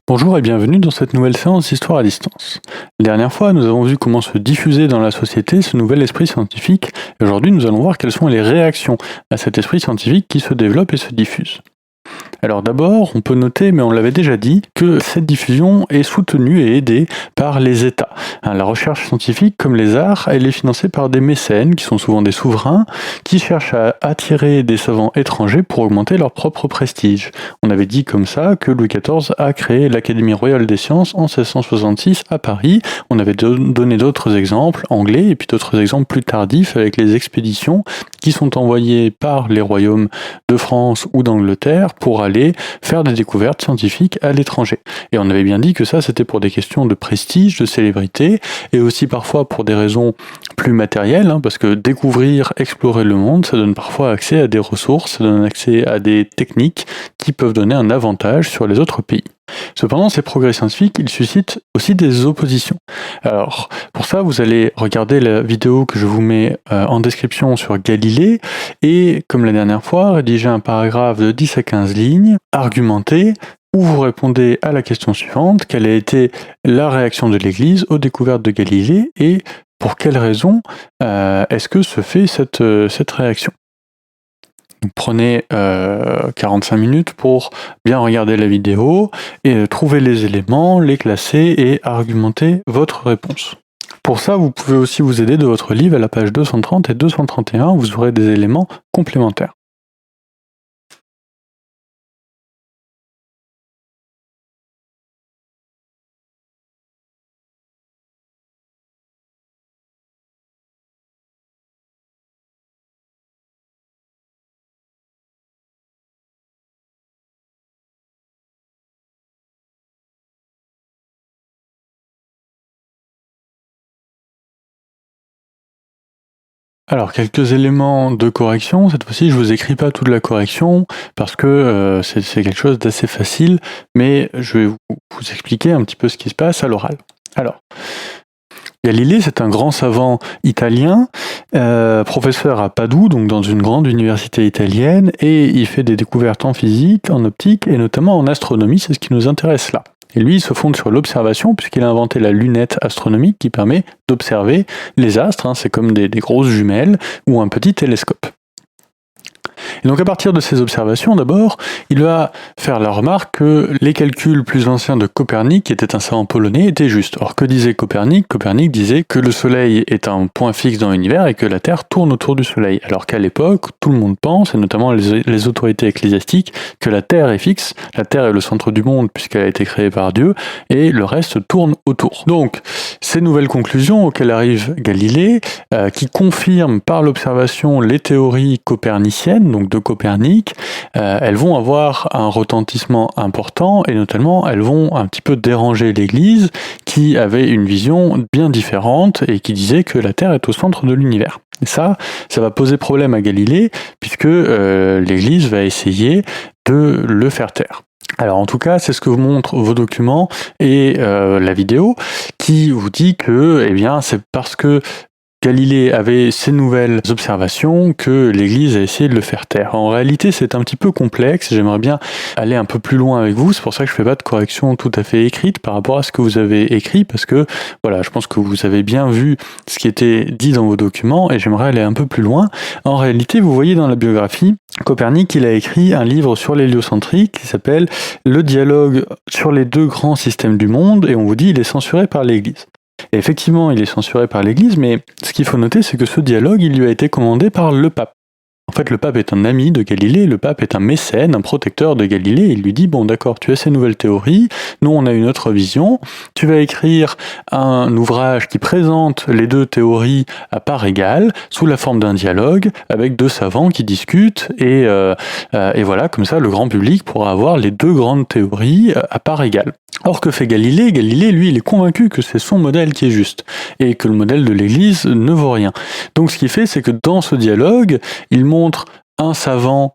Bonjour et bienvenue dans cette nouvelle séance d'Histoire à distance. La dernière fois, nous avons vu comment se diffusait dans la société ce nouvel esprit scientifique, et aujourd'hui nous allons voir quelles sont les réactions à cet esprit scientifique qui se développe et se diffuse. Alors d'abord, on peut noter, mais on l'avait déjà dit, que cette diffusion est soutenue et aidée par les États. La recherche scientifique, comme les arts, elle est financée par des mécènes, qui sont souvent des souverains, qui cherchent à attirer des savants étrangers pour augmenter leur propre prestige. On avait dit comme ça que Louis XIV a créé l'Académie royale des sciences en 1666 à Paris. On avait donné d'autres exemples anglais, et puis d'autres exemples plus tardifs avec les expéditions qui sont envoyées par les royaumes de France ou d'Angleterre pour aller faire des découvertes scientifiques à l'étranger. Et on avait bien dit que ça, c'était pour des questions de prestige, de célébrité, et aussi parfois pour des raisons plus matérielles, parce que découvrir, explorer le monde, ça donne parfois accès à des ressources, ça donne accès à des techniques qui peuvent donner un avantage sur les autres pays. Cependant, ces progrès scientifiques, ils suscitent aussi des oppositions. Alors, pour ça, vous allez regarder la vidéo que je vous mets en description sur Galilée, et comme la dernière fois, rédiger un paragraphe de 10 à 15 lignes, argumenté, où vous répondez à la question suivante: quelle a été la réaction de l'Église aux découvertes de Galilée, et pour quelles raisons est-ce que se fait cette réaction? Donc, prenez 45 minutes pour bien regarder la vidéo et trouver les éléments, les classer et argumenter votre réponse. Pour ça, vous pouvez aussi vous aider de votre livre à la page 230 et 231, où vous aurez des éléments complémentaires. Alors, quelques éléments de correction. Cette fois-ci, je vous écris pas toute la correction parce que c'est quelque chose d'assez facile, mais je vais vous expliquer un petit peu ce qui se passe à l'oral. Alors, Galilée, c'est un grand savant italien, professeur à Padoue, donc dans une grande université italienne, et il fait des découvertes en physique, en optique et notamment en astronomie, c'est ce qui nous intéresse là. Et lui, il se fonde sur l'observation, puisqu'il a inventé la lunette astronomique qui permet d'observer les astres, c'est comme des grosses jumelles ou un petit télescope. Et donc à partir de ces observations, d'abord, il va faire la remarque que les calculs plus anciens de Copernic, qui était un savant polonais, étaient justes. Or, que disait Copernic? Copernic disait que le Soleil est un point fixe dans l'univers et que la Terre tourne autour du Soleil. Alors qu'à l'époque, tout le monde pense, et notamment les autorités ecclésiastiques, que la Terre est fixe, la Terre est le centre du monde puisqu'elle a été créée par Dieu, et le reste tourne autour. Donc, ces nouvelles conclusions auxquelles arrive Galilée, qui confirment par l'observation les théories coperniciennes, donc de Copernic, elles vont avoir un retentissement important, et notamment elles vont un petit peu déranger l'Église qui avait une vision bien différente et qui disait que la Terre est au centre de l'univers. Et ça va poser problème à Galilée puisque l'Église va essayer de le faire taire. Alors en tout cas, c'est ce que vous montrent vos documents et la vidéo qui vous dit que c'est parce que Galilée avait ces nouvelles observations que l'Église a essayé de le faire taire. En réalité, c'est un petit peu complexe, j'aimerais bien aller un peu plus loin avec vous, c'est pour ça que je ne fais pas de correction tout à fait écrite par rapport à ce que vous avez écrit, parce que voilà, je pense que vous avez bien vu ce qui était dit dans vos documents, et j'aimerais aller un peu plus loin. En réalité, vous voyez dans la biographie, Copernic, il a écrit un livre sur l'héliocentrique qui s'appelle « Le dialogue sur les deux grands systèmes du monde », et on vous dit il est censuré par l'Église. Et effectivement, il est censuré par l'Église, mais ce qu'il faut noter, c'est que ce dialogue, il lui a été commandé par le pape. En fait, le pape est un ami de Galilée, le pape est un mécène, un protecteur de Galilée, et il lui dit « Bon d'accord, tu as ces nouvelles théories, nous on a une autre vision, tu vas écrire un ouvrage qui présente les deux théories à part égale, sous la forme d'un dialogue, avec deux savants qui discutent, et voilà, comme ça le grand public pourra avoir les deux grandes théories à part égale. » Or, que fait Galilée? Galilée, lui, il est convaincu que c'est son modèle qui est juste, et que le modèle de l'Église ne vaut rien. Donc ce qu'il fait, c'est que dans ce dialogue, il montre un savant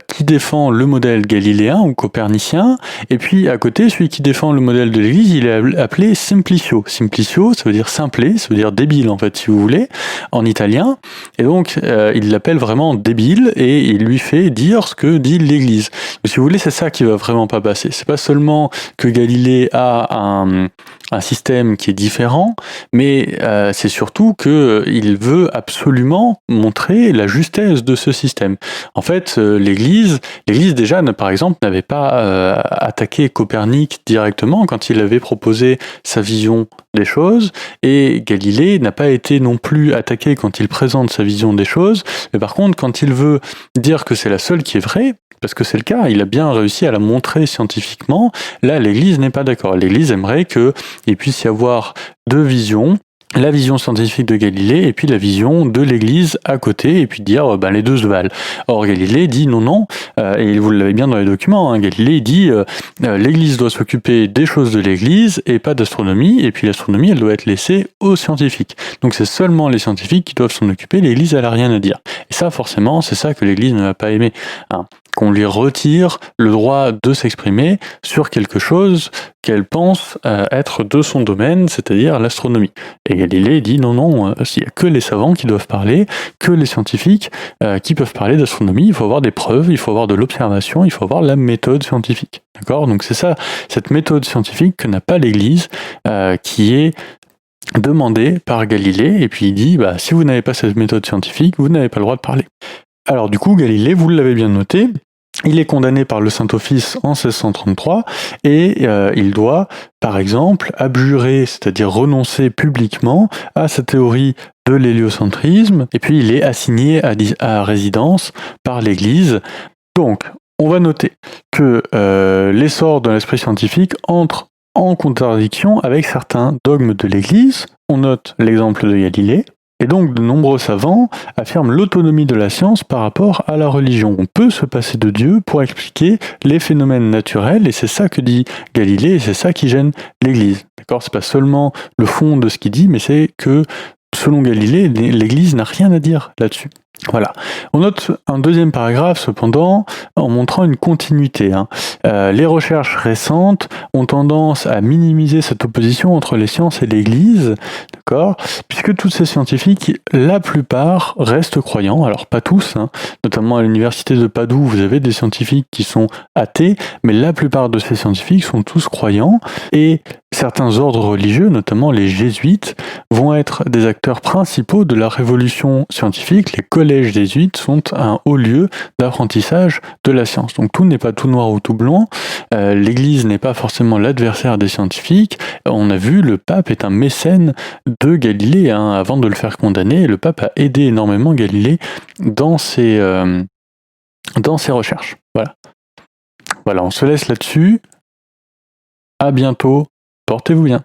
qui défend le modèle galiléen ou copernicien, et puis à côté, celui qui défend le modèle de l'Église, il est appelé Simplicio. Simplicio, ça veut dire simplé, ça veut dire débile en fait, si vous voulez, en italien, et donc il l'appelle vraiment débile, et il lui fait dire ce que dit l'Église. Mais si vous voulez, c'est ça qui va vraiment pas passer. C'est pas seulement que Galilée a un système qui est différent, mais c'est surtout qu'il veut absolument montrer la justesse de ce système. En fait, l'Église déjà, par exemple, n'avait pas attaqué Copernic directement quand il avait proposé sa vision des choses, et Galilée n'a pas été non plus attaqué quand il présente sa vision des choses, mais par contre, quand il veut dire que c'est la seule qui est vraie, parce que c'est le cas, il a bien réussi à la montrer scientifiquement, là, l'Église n'est pas d'accord. L'Église aimerait qu'il puisse y avoir deux visions, la vision scientifique de Galilée et puis la vision de l'Église à côté, et puis dire les deux se valent. Or Galilée dit non, et vous l'avez bien dans les documents, Galilée dit l'Église doit s'occuper des choses de l'Église et pas d'astronomie, et puis l'astronomie elle doit être laissée aux scientifiques. Donc c'est seulement les scientifiques qui doivent s'en occuper, l'Église elle a rien à dire. Et ça forcément c'est ça que l'Église ne va pas aimer. Qu'on lui retire le droit de s'exprimer sur quelque chose qu'elle pense être de son domaine, c'est-à-dire l'astronomie. Et Galilée dit non, il n'y a que les savants qui doivent parler, que les scientifiques qui peuvent parler d'astronomie, il faut avoir des preuves, il faut avoir de l'observation, il faut avoir la méthode scientifique. D'accord ? Donc c'est ça, cette méthode scientifique que n'a pas l'Église, qui est demandée par Galilée, et puis il dit, si vous n'avez pas cette méthode scientifique, vous n'avez pas le droit de parler. Alors du coup, Galilée, vous l'avez bien noté, il est condamné par le Saint-Office en 1633 et il doit, par exemple, abjurer, c'est-à-dire renoncer publiquement à sa théorie de l'héliocentrisme, et puis il est assigné à résidence par l'Église. Donc, on va noter que l'essor de l'esprit scientifique entre en contradiction avec certains dogmes de l'Église. On note l'exemple de Galilée. Et donc, de nombreux savants affirment l'autonomie de la science par rapport à la religion. On peut se passer de Dieu pour expliquer les phénomènes naturels, et c'est ça que dit Galilée, et c'est ça qui gêne l'Église. D'accord ? C'est pas seulement le fond de ce qu'il dit, mais c'est que, selon Galilée, l'Église n'a rien à dire là-dessus. Voilà. On note un deuxième paragraphe, cependant, en montrant une continuité. Les recherches récentes ont tendance à minimiser cette opposition entre les sciences et l'Église, d'accord ? Puisque tous ces scientifiques, la plupart restent croyants, alors pas tous, notamment à l'université de Padoue, vous avez des scientifiques qui sont athées, mais la plupart de ces scientifiques sont tous croyants, et certains ordres religieux, notamment les jésuites, vont être des acteurs principaux de la révolution scientifique. Les collèges jésuites sont un haut lieu d'apprentissage de la science. Donc tout n'est pas tout noir ou tout blanc. L'Église n'est pas forcément l'adversaire des scientifiques. On a vu, le pape est un mécène de Galilée. Avant de le faire condamner, le pape a aidé énormément Galilée dans ses recherches. Voilà, on se laisse là-dessus. À bientôt. Portez-vous bien.